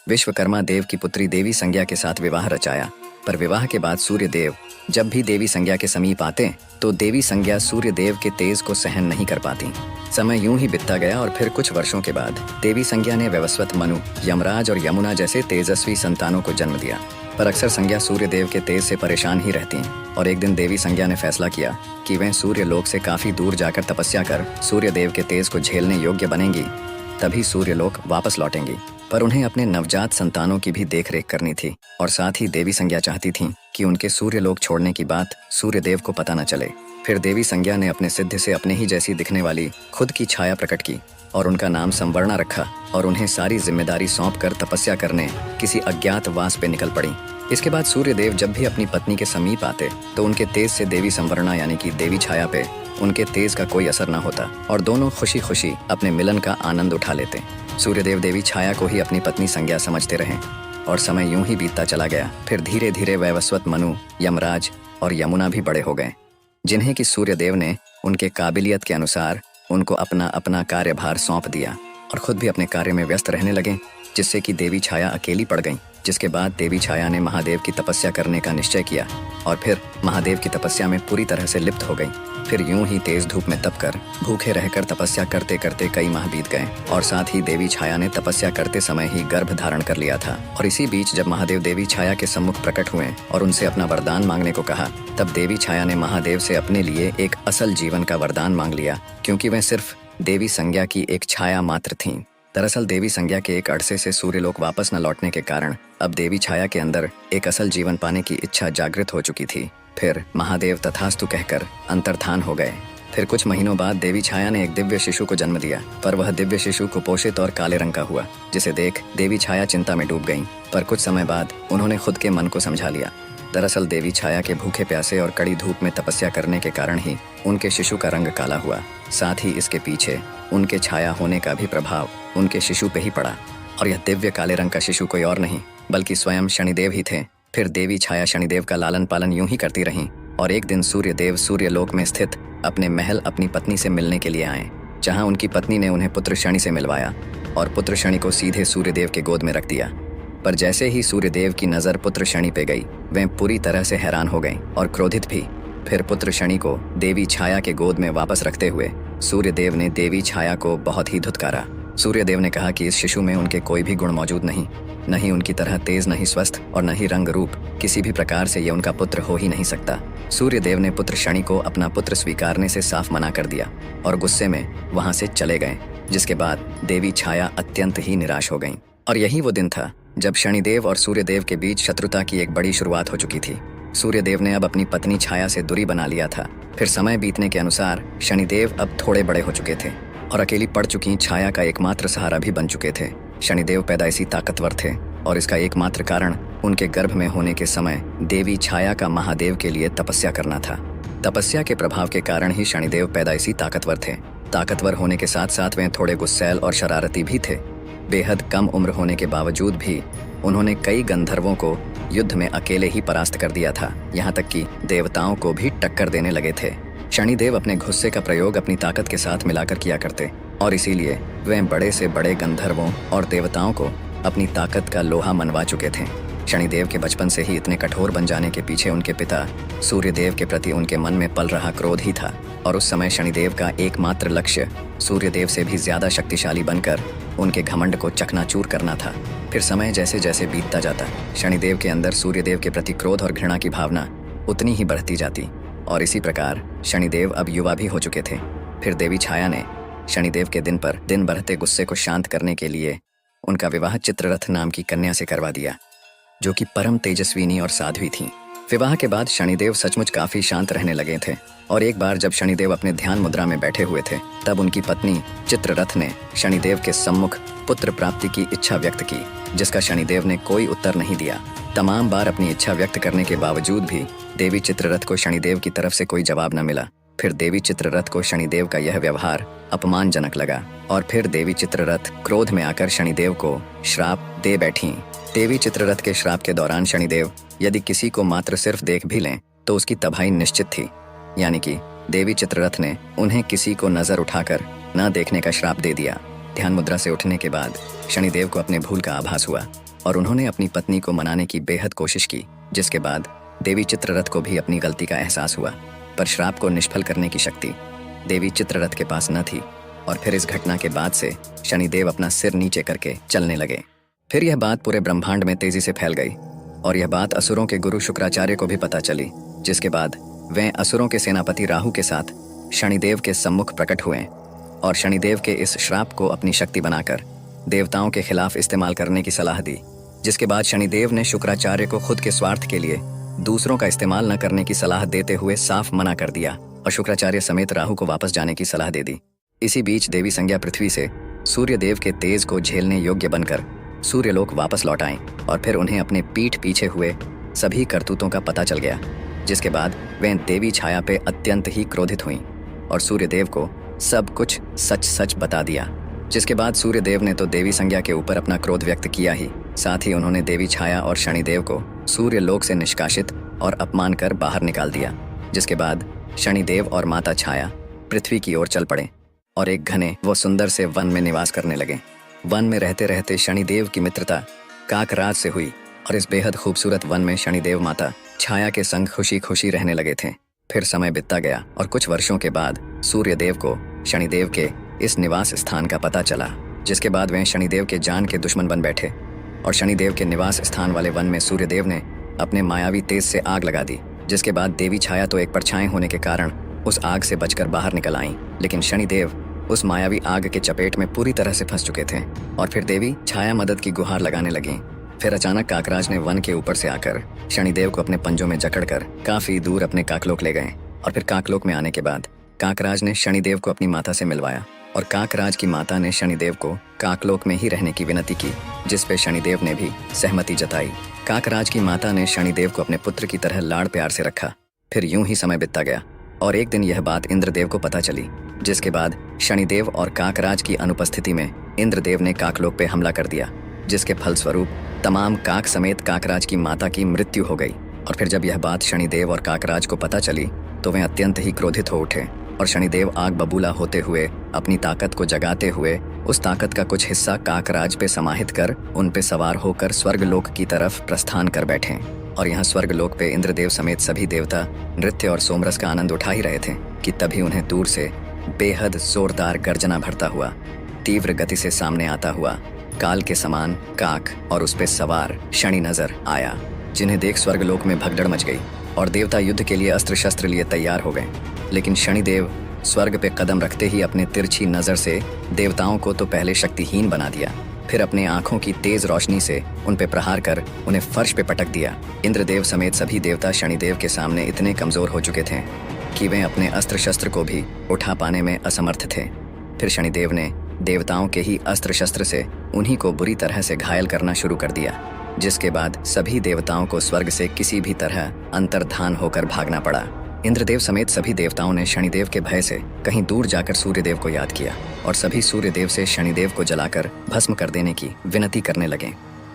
विश्वकर्मा देव की पुत्री देवी संज्ञा के साथ विवाह रचाया। पर विवाह के बाद सूर्य देव जब भी देवी संज्ञा के समीप आते तो देवी संज्ञा सूर्य देव के तेज को सहन नहीं कर पाती। समय यूं ही बीतता गया और फिर कुछ वर्षों के बाद देवी संज्ञा ने वैवस्वत मनु, यमराज और यमुना जैसे तेजस्वी संतानों को जन्म दिया। पर अक्सर संज्ञा सूर्य देव के तेज से परेशान ही रहती और एक दिन देवी संज्ञा ने फैसला किया कि वह सूर्य लोक से काफी दूर जाकर तपस्या कर सूर्य देव के तेज को झेलने योग्य बनेंगी, तभी सूर्य लोक वापस लौटेंगी। पर उन्हें अपने नवजात संतानों की भी देखरेख करनी थी और साथ ही देवी संज्ञा चाहती थी कि उनके सूर्य लोक छोड़ने की बात सूर्य देव को पता न चले। फिर देवी संज्ञा ने अपने सिद्ध से अपने ही जैसी दिखने वाली खुद की छाया प्रकट की और उनका नाम संवर्णा रखा और उन्हें सारी जिम्मेदारी सौंप कर तपस्या करने किसी अज्ञात वास पे निकल पड़ी। इसके बाद सूर्य देव जब भी अपनी पत्नी के समीप आते तो उनके तेज से देवी संवर्णा यानी कि देवी छाया पे उनके तेज का कोई असर न होता और दोनों खुशी खुशी अपने मिलन का आनंद उठा लेते। सूर्यदेव देवी छाया को ही अपनी पत्नी संज्ञा समझते रहे और समय यूं ही बीतता चला गया। फिर धीरे धीरे वैवस्वत मनु, यमराज और यमुना भी बड़े हो गए, जिन्हें कि सूर्यदेव ने उनके काबिलियत के अनुसार उनको अपना अपना कार्यभार सौंप दिया और खुद भी अपने कार्य में व्यस्त रहने लगे, जिससे कि देवी छाया अकेली पड़ गई। जिसके बाद देवी छाया ने महादेव की तपस्या करने का निश्चय किया और फिर महादेव की तपस्या में पूरी तरह से लिप्त हो गई। फिर यूं ही तेज धूप में तप कर भूखे रहकर तपस्या करते करते कई माह बीत गए और साथ ही देवी छाया ने तपस्या करते समय ही गर्भ धारण कर लिया था। और इसी बीच जब महादेव देवी छाया के सम्मुख प्रकट हुए और उनसे अपना वरदान मांगने को कहा, तब देवी छाया ने महादेव से अपने लिए एक असल जीवन का वरदान मांग लिया, क्योंकि वह सिर्फ देवी संज्ञा की एक छाया मात्र थीं। दरअसल देवी संज्ञा के एक अरसे से सूर्यलोक वापस न लौटने के कारण अब देवी छाया के अंदर एक असल जीवन पाने की इच्छा जागृत हो चुकी थी। फिर महादेव तथास्तु कहकर अंतर्धान हो गए। फिर कुछ महीनों बाद देवी छाया ने एक दिव्य शिशु को जन्म दिया, पर वह दिव्य शिशु कुपोषित और काले रंग का हुआ, जिसे देख देवी छाया चिंता में डूब गईं। पर कुछ समय बाद उन्होंने खुद के मन को समझा लिया। दरअसल देवी छाया के भूखे प्यासे और कड़ी धूप में तपस्या करने के कारण ही उनके शिशु का रंग काला हुआ। साथ ही इसके पीछे उनके छाया होने का भी प्रभाव उनके शिशु पे ही पड़ा और यह दिव्य काले रंग का शिशु कोई और नहीं बल्कि स्वयं शनिदेव ही थे। फिर देवी छाया शनिदेव का लालन पालन यूं ही करती रहीं और एक दिन सूर्यदेव सूर्यलोक में स्थित अपने महल अपनी पत्नी से मिलने के लिए आए, जहां उनकी पत्नी ने उन्हें पुत्र शनि से मिलवाया और पुत्र शनि को सीधे सूर्यदेव के गोद में रख दिया। पर जैसे ही सूर्यदेव की नज़र पुत्र शनि पे गई, वे पूरी तरह से हैरान हो गईं और क्रोधित भी। फिर पुत्र शनि को देवी छाया के गोद में वापस रखते हुए सूर्यदेव ने देवी छाया को बहुत ही धुतकारा। सूर्यदेव ने कहा कि इस शिशु में उनके कोई भी गुण मौजूद नहीं, न ही उनकी तरह तेज, न ही स्वस्थ और न ही रंग रूप, किसी भी प्रकार से ये उनका पुत्र हो ही नहीं सकता। सूर्यदेव ने पुत्र शनि को अपना पुत्र स्वीकारने से साफ मना कर दिया और गुस्से में वहां से चले गए, जिसके बाद देवी छाया अत्यंत ही निराश हो गईं। और यही वो दिन था जब शनिदेव और सूर्यदेव के बीच शत्रुता की एक बड़ी शुरुआत हो चुकी थी। सूर्यदेव ने अब अपनी पत्नी छाया से दूरी बना लिया था। फिर समय बीतने के अनुसार शनिदेव अब थोड़े बड़े हो चुके थे और अकेली पड़ चुकी छाया का एकमात्र सहारा भी बन चुके थे। शनिदेव पैदाइशी ताकतवर थे और इसका एकमात्र कारण उनके गर्भ में होने के समय देवी छाया का महादेव के लिए तपस्या करना था। तपस्या के प्रभाव के कारण ही शनिदेव पैदाइशी ताकतवर थे। ताकतवर होने के साथ साथ वे थोड़े गुस्सैल और शरारती भी थे। बेहद कम उम्र होने के बावजूद भी उन्होंने कई गंधर्वों को युद्ध में अकेले ही परास्त कर दिया था, यहाँ तक कि देवताओं को भी टक्कर देने लगे थे। शनिदेव अपने गुस्से का प्रयोग अपनी ताकत के साथ मिलाकर किया करते और इसीलिए वे बड़े से बड़े गंधर्वों और देवताओं को अपनी ताकत का लोहा मनवा चुके थे। शनिदेव के बचपन से ही इतने कठोर बन जाने के पीछे उनके पिता सूर्यदेव के प्रति उनके मन में पल रहा क्रोध ही था और उस समय शनिदेव का एकमात्र लक्ष्य सूर्यदेव से भी ज्यादा शक्तिशाली बनकर उनके घमंड को चकनाचूर करना था। फिर समय जैसे जैसे बीतता जाता, शनिदेव के अंदर सूर्यदेव के प्रति क्रोध और घृणा की भावना उतनी ही बढ़ती जाती और इसी प्रकार शनिदेव अब युवा भी हो चुके थे। फिर देवी छाया ने शनिदेव के दिन पर दिन बढ़ते गुस्से को शांत करने के लिए उनका विवाह चित्ररथ नाम की कन्या से करवा दिया, जो कि परम तेजस्विनी और साध्वी थीं। विवाह के बाद शनिदेव सचमुच काफी शांत रहने लगे थे और एक बार जब शनिदेव अपने ध्यान मुद्रा में बैठे हुए थे, तब उनकी पत्नी चित्ररथ ने शनिदेव के सम्मुख पुत्र प्राप्ति की इच्छा व्यक्त की, जिसका शनिदेव ने कोई उत्तर नहीं दिया। तमाम बार अपनी इच्छा व्यक्त करने के बावजूद भी देवी चित्ररथ को शनिदेव की तरफ से कोई जवाब न मिला। फिर देवी चित्ररथ को शनिदेव का यह व्यवहार अपमानजनक लगा और फिर देवी चित्ररथ क्रोध में आकर शनिदेव को श्राप दे बैठी। देवी चित्ररथ के श्राप के दौरान शनिदेव यदि किसी को मात्र सिर्फ देख भी लें तो उसकी तबाही निश्चित थी, यानी कि देवी चित्ररथ ने उन्हें किसी को नजर उठाकर न देखने का श्राप दे दिया। ध्यान मुद्रा से उठने के बाद शनिदेव को अपने भूल का आभास हुआ और उन्होंने अपनी पत्नी को मनाने की बेहद कोशिश की, जिसके बाद देवी चित्ररथ को भी अपनी गलती का एहसास हुआ। पर श्राप को निष्फल करने की शक्ति देवी चित्ररथ के पास न थी और फिर इस घटना के बाद से शनिदेव अपना सिर नीचे करके चलने लगे। फिर यह बात पूरे ब्रह्मांड में तेजी से फैल गई और यह बात असुरों के गुरु शुक्राचार्य को भी पता चली, जिसके बाद वे असुरों के सेनापति राहु के साथ शनिदेव के सम्मुख प्रकट हुए और शनिदेव के इस श्राप को अपनी शक्ति बनाकर देवताओं के खिलाफ इस्तेमाल करने की सलाह दी। जिसके बाद शनिदेव ने शुक्राचार्य को खुद के स्वार्थ के लिए दूसरों का इस्तेमाल न करने की सलाह देते हुए साफ मना कर दिया और शुक्राचार्य समेत राहु को वापस जाने की सलाह दे दी। इसी बीच देवी संज्ञा पृथ्वी से सूर्य देव के तेज को झेलने योग्य बनकर सूर्यलोक वापस लौट आए और फिर उन्हें अपने पीठ पीछे हुए सभी करतूतों का पता चल गया, जिसके बाद वे देवी छाया पे अत्यंत ही क्रोधित हुईं और सूर्यदेव को सब कुछ सच सच बता दिया। जिसके बाद सूर्यदेव ने तो देवी संज्ञा के ऊपर अपना क्रोध व्यक्त किया ही, साथ ही उन्होंने देवी छाया और शनिदेव को सूर्यलोक से निष्कासित और अपमान कर बाहर निकाल दिया। जिसके बाद शनिदेव और माता छाया पृथ्वी की ओर चल पड़े और एक घने व सुंदर से वन में निवास करने लगे। वन में रहते रहते शनिदेव की मित्रता काकराज से हुई और इस बेहद खूबसूरत वन में शनिदेव माता छाया के संग खुशी खुशी रहने लगे थे। फिर समय बीतता गया और कुछ वर्षों के बाद सूर्यदेव को शनिदेव के इस निवास स्थान का पता चला, जिसके बाद वे शनिदेव के जान के दुश्मन बन बैठे और शनिदेव के निवास स्थान वाले वन में सूर्यदेव ने अपने मायावी तेज से आग लगा दी। जिसके बाद देवी छाया तो एक परछाई होने के कारण उस आग से बचकर बाहर निकल आईं, लेकिन शनिदेव उस मायावी आग के चपेट में पूरी तरह से फंस चुके थे और फिर देवी छाया मदद की गुहार लगाने लगी। फिर अचानक काकराज ने वन के ऊपर से आकर शनिदेव को अपने पंजों में जकड़कर काफी दूर अपने काकलोक ले गए और फिर काकलोक में आने के बाद काकराज ने शनिदेव को अपनी माता से मिलवाया और काकराज की माता ने शनिदेव को काकलोक में ही रहने की विनती की, जिस पे शनिदेव ने भी सहमति जताई। काकराज की माता ने शनिदेव को अपने पुत्र की तरह लाड़ प्यार से रखा। फिर यूं ही समय बीतता गया और एक दिन यह बात इंद्रदेव को पता चली, जिसके बाद शनिदेव और काकराज की अनुपस्थिति में इंद्रदेव ने काकलोक पे हमला कर दिया, जिसके फलस्वरूप तमाम काक समेत काकराज की माता की मृत्यु हो गई। और फिर जब यह बात शनिदेव और काकराज को पता चली तो वे अत्यंत ही क्रोधित हो उठे और शनिदेव आग बबूला होते हुए अपनी ताकत को जगाते हुए उस ताकत का कुछ हिस्सा काकराज पे समाहित कर उन पे सवार होकर स्वर्गलोक की तरफ प्रस्थान कर बैठे। और यहाँ स्वर्गलोक पे इंद्रदेव समेत सभी देवता नृत्य और सोमरस का आनंद उठा ही रहे थे कि तभी उन्हें दूर से बेहद जोरदार गर्जना भरता हुआ तीव्र गति से सामने आता हुआ काल के समान काक और उस पे सवार शनि नजर आया, जिन्हें देख स्वर्गलोक में भगदड़ मच गई और देवता युद्ध के लिए अस्त्र शस्त्र लिए तैयार हो गए। लेकिन शनिदेव स्वर्ग पे कदम रखते ही अपने तिरछी नजर से देवताओं को तो पहले शक्तिहीन बना दिया, फिर अपने आंखों की तेज रोशनी से उन पे प्रहार कर उन्हें फर्श पे पटक दिया। इंद्रदेव समेत सभी देवता शनिदेव के सामने इतने कमजोर हो चुके थे कि वे अपने अस्त्र शस्त्र को भी उठा पाने में असमर्थ थे। फिर शनिदेव ने देवताओं के ही अस्त्र शस्त्र से उन्हीं को बुरी तरह से घायल करना शुरू कर दिया, जिसके बाद सभी देवताओं को स्वर्ग से किसी भी तरह अंतर्धान होकर भागना पड़ा। इंद्रदेव समेत सभी देवताओं ने शनिदेव के भय से कहीं दूर जाकर सूर्यदेव को याद किया और सभी सूर्यदेव से शनिदेव को जलाकर भस्म कर देने की विनती करने लगे।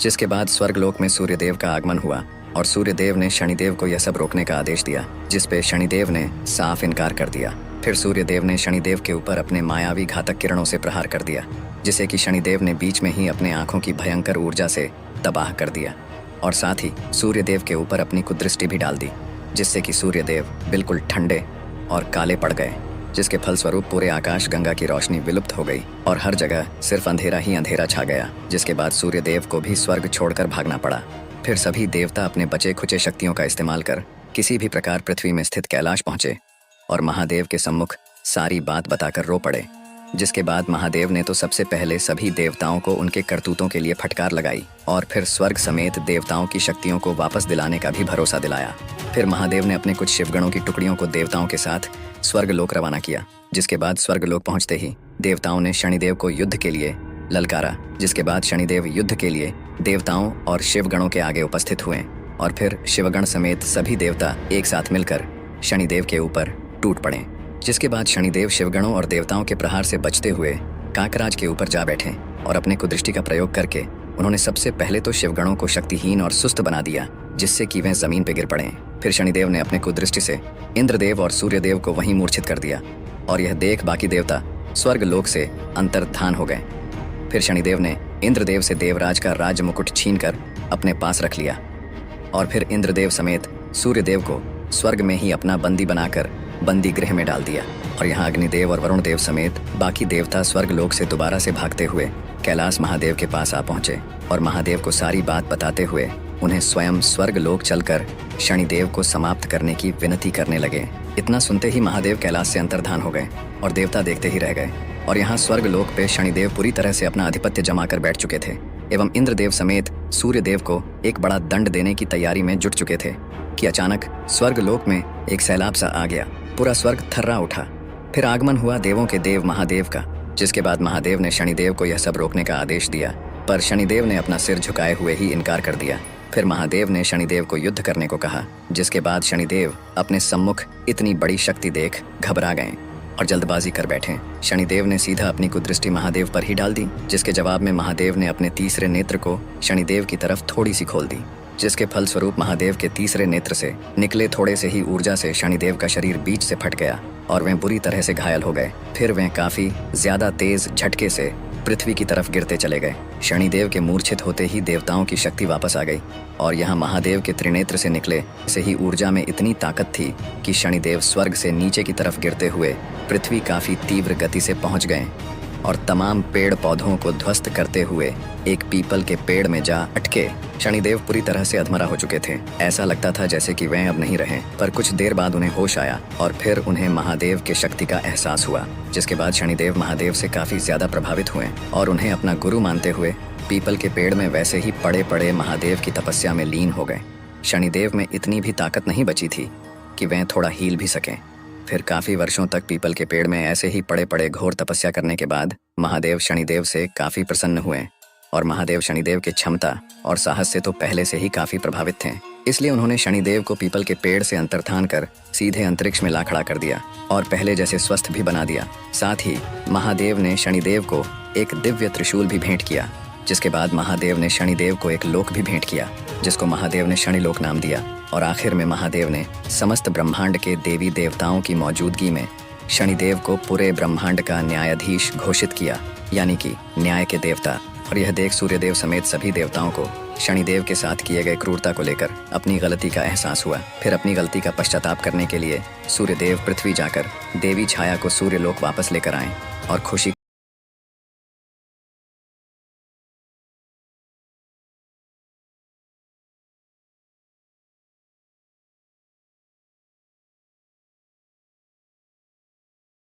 जिसके बाद स्वर्गलोक में सूर्यदेव का आगमन हुआ और सूर्यदेव ने शनिदेव को यह सब रोकने का आदेश दिया, जिस पे शनिदेव ने साफ इनकार कर दिया। फिर सूर्यदेव ने शनिदेव के ऊपर अपने मायावी घातक किरणों से प्रहार कर दिया, जिसे कि शनिदेव ने बीच में ही अपने आंखों की भयंकर ऊर्जा से तबाह कर दिया और साथ ही सूर्यदेव के ऊपर अपनी कुदृष्टि भी डाल दी, जिससे कि सूर्यदेव बिल्कुल ठंडे और काले पड़ गए, जिसके फलस्वरूप पूरे आकाश गंगा की रोशनी विलुप्त हो गई और हर जगह सिर्फ अंधेरा ही अंधेरा छा गया। जिसके बाद सूर्यदेव को भी स्वर्ग छोड़कर भागना पड़ा। फिर सभी देवता अपने बचे खुचे शक्तियों का इस्तेमाल कर किसी भी प्रकार पृथ्वी में स्थित कैलाश पहुंचे और महादेव के सम्मुख सारी बात बताकर रो पड़े। जिसके बाद महादेव ने तो सबसे पहले सभी देवताओं को उनके करतूतों के लिए फटकार लगाई और फिर स्वर्ग समेत देवताओं की शक्तियों को वापस दिलाने का भी भरोसा दिलाया। फिर महादेव ने अपने कुछ शिवगणों की टुकड़ियों को देवताओं के साथ स्वर्गलोक रवाना किया। जिसके बाद स्वर्गलोक पहुंचते ही देवताओं ने शनिदेव को युद्ध के लिए ललकारा, जिसके बाद शनिदेव युद्ध के लिए देवताओं और शिवगणों के आगे उपस्थित हुए और फिर शिवगण समेत सभी देवता एक साथ मिलकर शनिदेव के ऊपर टूट पड़े। जिसके बाद शनिदेव शिवगणों और देवताओं के प्रहार से बचते हुए काकराज के ऊपर जा बैठे और अपने कुदृष्टि का प्रयोग करके उन्होंने सबसे पहले तो शिवगणों को शक्तिहीन और सुस्त बना दिया, जिससे कि वे जमीन पर गिर पड़े। फिर शनिदेव ने अपने कुदृष्टि से इंद्रदेव और सूर्यदेव को वहीं मूर्छित कर दिया और यह देख बाकी देवता स्वर्ग लोक से अंतर्धान हो गए। फिर शनिदेव ने इंद्रदेव से देवराज का राज मुकुट छीनकर अपने पास रख लिया और फिर इंद्रदेव समेत सूर्यदेव को स्वर्ग में ही अपना बंदी बनाकर बंदी गृह में डाल दिया। और यहाँ अग्निदेव और वरुण देव समेत बाकी देवता स्वर्ग लोक से दोबारा से भागते हुए कैलाश महादेव के पास आ पहुंचे और महादेव को सारी बात बताते हुए उन्हें स्वयं स्वर्ग लोक चलकर शनिदेव को समाप्त करने की विनती करने लगे। इतना सुनते ही महादेव कैलाश से अंतर्धान हो गए और देवता देखते ही रह गए। और यहाँ स्वर्ग लोक पे शनिदेव पूरी तरह से अपना आधिपत्य जमा कर बैठ चुके थे एवं इंद्रदेव समेत सूर्यदेव को एक बड़ा दंड देने की तैयारी में जुट चुके थे कि अचानक स्वर्ग लोक में एक सैलाब सा आ गया। पूरा स्वर्ग थर्रा उठा। फिर आगमन हुआ देवों के देव महादेव का, जिसके बाद महादेव ने शनिदेव को यह सब रोकने का आदेश दिया, पर शनिदेव ने अपना सिर झुकाए हुए ही इनकार कर दिया। फिर महादेव ने शनिदेव को युद्ध करने को कहा, जिसके बाद शनिदेव अपने सम्मुख इतनी बड़ी शक्ति देख घबरा गए और जल्दबाजी कर बैठे। शनिदेव ने सीधा अपनी कुदृष्टि महादेव पर ही डाल दी, जिसके जवाब में महादेव ने अपने तीसरे नेत्र को शनिदेव की तरफ थोड़ी सी खोल दी, जिसके फलस्वरूप महादेव के तीसरे नेत्र से निकले थोड़े से ही ऊर्जा से शनिदेव का शरीर बीच से फट गया और वे बुरी तरह से घायल हो गए। फिर वे काफी ज्यादा तेज झटके से पृथ्वी की तरफ गिरते चले गए। शनिदेव के मूर्छित होते ही देवताओं की शक्ति वापस आ गई और यहाँ महादेव के त्रिनेत्र से निकले से ही ऊर्जा में इतनी ताकत थी कि शनिदेव स्वर्ग से नीचे की तरफ गिरते हुए पृथ्वी काफी तीव्र गति से पहुंच गए और तमाम पेड़ पौधों को ध्वस्त करते हुए एक पीपल के पेड़ में जा अटके। शनिदेव पूरी तरह से अधमरा हो चुके थे। ऐसा लगता था जैसे कि वे अब नहीं रहे, पर कुछ देर बाद उन्हें होश आया और फिर उन्हें महादेव के शक्ति का एहसास हुआ, जिसके बाद शनिदेव महादेव से काफी ज्यादा प्रभावित हुए और उन्हें अपना गुरु मानते हुए पीपल के पेड़ में वैसे ही पड़े पड़े महादेव की तपस्या में लीन हो गए। शनिदेव में इतनी भी ताकत नहीं बची थी कि वे थोड़ा हील भी सकें। फिर काफी वर्षों तक पीपल के पेड़ में ऐसे ही पड़े पड़े घोर तपस्या करने के बाद महादेव शनिदेव से काफी प्रसन्न हुए और महादेव शनिदेव की क्षमता और साहस से तो पहले से ही काफी प्रभावित थे। इसलिए उन्होंने शनिदेव को पीपल के पेड़ से अंतर्धान कर सीधे अंतरिक्ष में ला खड़ा कर दिया और पहले जैसे स्वस्थ भी बना दिया। साथ ही महादेव ने शनिदेव को एक दिव्य त्रिशूल भी भेंट किया, जिसके बाद महादेव ने शनिदेव को एक लोक भी भेंट किया, जिसको महादेव ने शनिलोक नाम दिया। और आखिर में महादेव ने समस्त ब्रह्मांड के देवी देवताओं की मौजूदगी में शनिदेव को पूरे ब्रह्मांड का न्यायाधीश घोषित किया, यानी कि न्याय के देवता। और यह देख सूर्यदेव समेत सभी देवताओं को शनिदेव के साथ किए गए क्रूरता को लेकर अपनी गलती का एहसास हुआ। फिर अपनी गलती का पश्चाताप करने के लिए सूर्यदेव पृथ्वी जाकर देवी छाया को सूर्यलोक वापस लेकर आए और खुशी